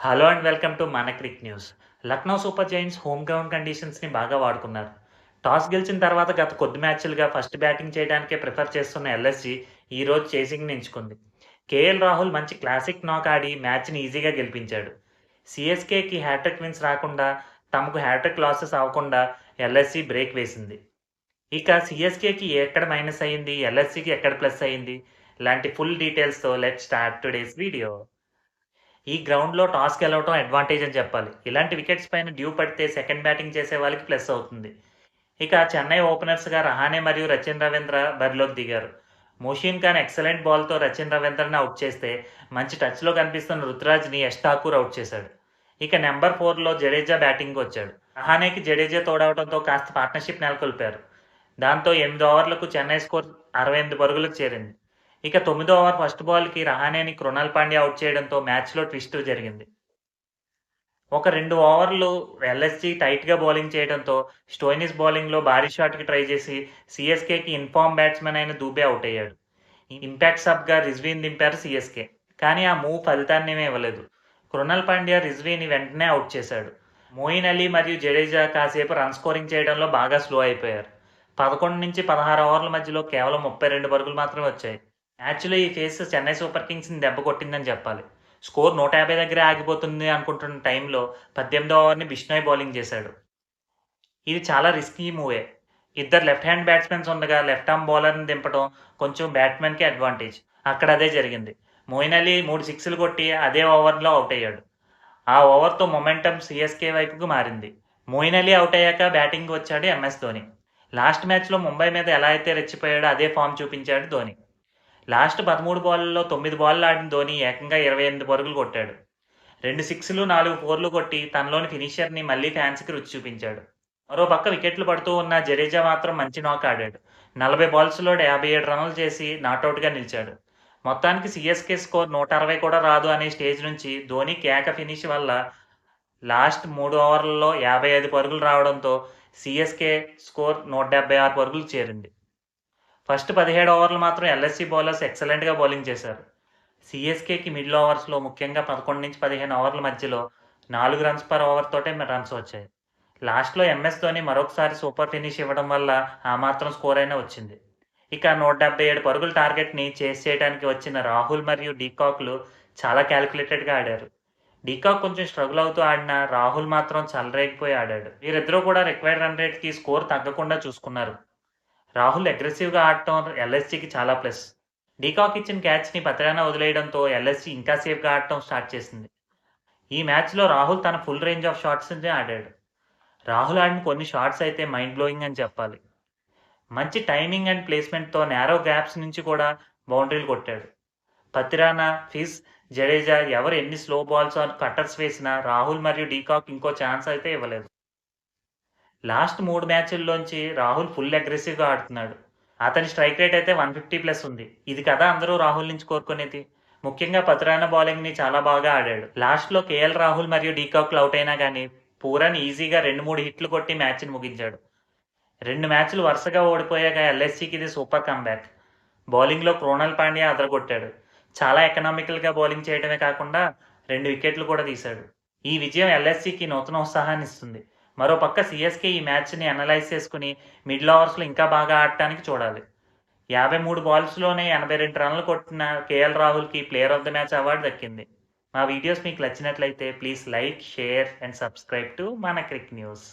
Hello and welcome to మన Crick news. Lucknow super giants home ground కండిషన్స్‌ని బాగా వాడుకున్నారు. టాస్ గెలిచిన తర్వాత గత కొద్ది మ్యాచ్‌లుగా ఫస్ట్ బ్యాటింగ్ చేయడానికే ప్రిఫర్ చేస్తున్న ఎల్ఎస్‌జీ ఈరోజు చేసింగ్‌ని ఎంచుకుంది. కేఎల్ రాహుల్ మంచి క్లాసిక్ నాక్ ఆడి మ్యాచ్‌ని ఈజీగా గెలిపించాడు. సీఎస్‌కేకి హ్యాట్రిక్ విన్స్ రాకుండా, తమకు హ్యాట్రిక్ లాసెస్ అవ్వకుండా ఎల్ఎస్‌జీ బ్రేక్ వేసింది. ఇక సీఎస్‌కేకి ఎక్కడ మైనస్ అయింది, ఎల్ఎస్‌జీకి ఎక్కడ ప్లస్ అయింది, ఇలాంటి ఫుల్ డీటెయిల్స్‌తో లెట్స్ స్టార్ట్ టుడేస్ వీడియో. ఈ గ్రౌండ్‌లో టాస్ గెలవటం అడ్వాంటేజ్ అని చెప్పాలి. ఇలాంటి వికెట్స్ పైన డ్యూ పడితే సెకండ్ బ్యాటింగ్ చేసే వాళ్ళకి ప్లస్ అవుతుంది. ఇక చెన్నై ఓపెనర్స్‌గా రహానె మరియు రచిన్ రవీంద్ర బరిలోకి దిగారు. మోషిన్ ఖాన్ ఎక్సలెంట్ బాల్‌తో రచిన్ రవీంద్రని అవుట్ చేస్తే, మంచి టచ్‌లో కనిపిస్తున్న రుతురాజ్‌ని యష్ ఠాకూర్ అవుట్ చేశాడు. ఇక నంబర్ 4లో జడేజా బ్యాటింగ్‌కొచ్చాడు. రహానెకి జడేజా తోడవడంతో కాస్త పార్ట్నర్‌షిప్ నెలకొల్పారు. దాంతో 8 ఓవర్లకు చెన్నై స్కోర్ 68 పరుగులకు చేరింది. ఇక 9వ ఓవర్ ఫస్ట్ బాల్‌కి రహానెని కృణాల్ పాండ్యా అవుట్ చేయడంతో మ్యాచ్‌లో ట్విస్ట్ జరిగింది. ఒక 2 ఓవర్లు ఎల్ఎస్‌జీ టైట్‌గా బౌలింగ్ చేయడంతో స్టోయినిస్ బౌలింగ్‌లో భారీ షాట్‌కి ట్రై చేసి సీఎస్‌కేకి ఇన్ఫార్మ్ బ్యాట్స్‌మన్ అయిన దూబే అవుట్ అయ్యాడు. ఇంపాక్ట్ సబ్‌గా రిజ్వీని దింపారు సీఎస్‌కే. కానీ ఆ మూవ్ ఫలితాన్నేమీ ఇవ్వలేదు. కృణాల్ పాండ్యా రిజ్వీని వెంటనే అవుట్ చేశాడు. మోయిన్ అలీ మరియు జడేజా కాసేపు రన్ స్కోరింగ్ చేయడంలో బాగా స్లో అయిపోయారు. 11-16 ఓవర్ల మధ్యలో కేవలం 32 పరుగులు మాత్రమే వచ్చాయి. మ్యాచ్‌లో ఈ ఫేస్ చెన్నై సూపర్ కింగ్స్‌ని దెబ్బ కొట్టిందని చెప్పాలి. స్కోర్ 150 దగ్గరే ఆగిపోతుంది అనుకుంటున్న టైంలో 18వ ఓవర్‌ని బిష్నోయ్ బౌలింగ్ చేశాడు. ఇది చాలా రిస్కీ మూవే. ఇద్దరు లెఫ్ట్ హ్యాండ్ బ్యాట్స్‌మెన్స్ ఉండగా లెఫ్ట్ ఆర్మ్ బౌలర్‌ని దింపడం కొంచెం బ్యాట్స్‌మెన్‌కి అడ్వాంటేజ్. అక్కడ అదే జరిగింది. మోయిన్ అలీ 3 సిక్స్‌లు కొట్టి అదే ఓవర్‌లో ఔట్ అయ్యాడు. ఆ ఓవర్‌తో మొమెంటమ్ సీఎస్‌కే వైపుకు మారింది. మోయిన్ అలీ ఔట్ అయ్యాక బ్యాటింగ్‌కి వచ్చాడు ఎంఎస్ ధోని. లాస్ట్ మ్యాచ్‌లో ముంబై మీద ఎలా అయితే రెచ్చిపోయాడో అదే ఫార్మ్ చూపించాడు ధోని. లాస్ట్ 13 బాల్లలో 9 బాల్లు ఆడిన ధోని ఏకంగా 28 పరుగులు కొట్టాడు. 2 సిక్స్‌లు, 4 ఫోర్‌లు కొట్టి తనలోని ఫినిషర్‌ని మళ్లీ ఫ్యాన్స్‌కి రుచి చూపించాడు. మరోపక్క వికెట్లు పడుతూ ఉన్న జడేజా మాత్రం మంచి నాక్ ఆడాడు. 40 బాల్స్‌లో 57 రన్నులు చేసి నాటౌట్‌గా నిలిచాడు. మొత్తానికి సీఎస్‌కే స్కోర్ 160 కూడా రాదు అనే స్టేజ్ నుంచి ధోని కేక ఫినిష్ వల్ల లాస్ట్ 3 ఓవర్లలో 55 పరుగులు రావడంతో సీఎస్‌కే స్కోర్ 176 పరుగులకు చేరింది. ఫస్ట్ 17 ఓవర్లు మాత్రం ఎల్ఎస్‌సీ బౌలర్స్ ఎక్సలెంట్‌గా బౌలింగ్ చేశారు. సీఎస్‌కేకి మిడిల్ ఓవర్స్‌లో ముఖ్యంగా 11-15 ఓవర్ల మధ్యలో 4 రన్స్ పర్ ఓవర్ తోటే రన్స్ వచ్చాయి. లాస్ట్‌లో ఎంఎస్ ధోని మరొకసారి సూపర్ ఫినిష్ ఇవ్వడం వల్ల ఆ మాత్రం స్కోర్ అయినా వచ్చింది. ఇక 177 పరుగుల టార్గెట్‌ని చేజ్ చేయడానికి వచ్చిన రాహుల్ మరియు డీకాక్‌లు చాలా క్యాలిక్యులేటెడ్‌గా ఆడారు. డీకాక్ కొంచెం స్ట్రగుల్ అవుతూ ఆడినా రాహుల్ మాత్రం చెలరేగిపోయి ఆడాడు. వీరిద్దరూ కూడా రిక్వైర్డ్ రన్ రేట్‌కి స్కోర్ తగ్గకుండా చూసుకున్నారు. రాహుల్ అగ్రెసివ్‌గా ఆడటం ఎల్ఎస్‌జీకి చాలా ప్లస్. డీకాక్ ఇచ్చిన క్యాచ్‌ని పత్రాన వదిలేయడంతో ఎల్ఎస్‌జీ ఇంకా సేఫ్‌గా ఆడటం స్టార్ట్ చేసింది. ఈ మ్యాచ్‌లో రాహుల్ తన ఫుల్ రేంజ్ ఆఫ్ షాట్స్‌ని ఆడాడు. రాహుల్ ఆడిన కొన్ని షాట్స్ అయితే మైండ్ బ్లోయింగ్ అని చెప్పాలి. మంచి టైమింగ్ అండ్ ప్లేస్‌మెంట్‌తో నారో గ్యాప్స్ నుంచి కూడా బౌండరీలు కొట్టాడు. పతిరానా, ఫిజ్, జడేజా ఎవరు ఎన్ని స్లో బాల్స్ ఆర్ కట్టర్స్ వేసినా రాహుల్ మరియు డీకాక్ ఇంకో ఛాన్స్ అయితే ఇవ్వలేదు. లాస్ట్ 3 మ్యాచుల్లోంచి రాహుల్ ఫుల్ అగ్రెసివ్‌గా ఆడుతున్నాడు. అతని స్ట్రైక్ రేట్ అయితే 150+ ఉంది. ఇది కదా అందరూ రాహుల్ నుంచి కోరుకునేది. ముఖ్యంగా పతిరానా బౌలింగ్‌ని చాలా బాగా ఆడాడు. లాస్ట్‌లో కేఎల్ రాహుల్ మరియు డీకాక్‌లు ఔట్ అయినా గానీ, పూరన్ ఈజీగా 2, 3 హిట్లు కొట్టి మ్యాచ్‌ని ముగించాడు. 2 మ్యాచ్‌లు వరుసగా ఓడిపోయాక ఎల్ఎస్‌సీకి ఇది సూపర్ కమ్‌బ్యాక్. బౌలింగ్‌లో కృణాల్ పాండ్యా అదరగొట్టాడు. చాలా ఎకనామికల్‌గా బౌలింగ్ చేయడమే కాకుండా 2 వికెట్లు కూడా తీశాడు. ఈ విజయం ఎల్ఎస్‌సీకి నూతన ఉత్సాహాన్నిస్తుంది. మరోపక్క సీఎస్‌కే ఈ మ్యాచ్‌ని అనలైజ్ చేసుకొని మిడిల్ ఓవర్స్‌లో ఇంకా బాగా ఆడటానికి చూడాలి. 53 బాల్స్‌లోనే 82 రన్‌లు కొట్టిన కేఎల్ రాహుల్‌కి player of the match award దక్కింది. మా వీడియోస్ మీకు నచ్చినట్లయితే please like, share and subscribe to మన క్రిక్ న్యూస్.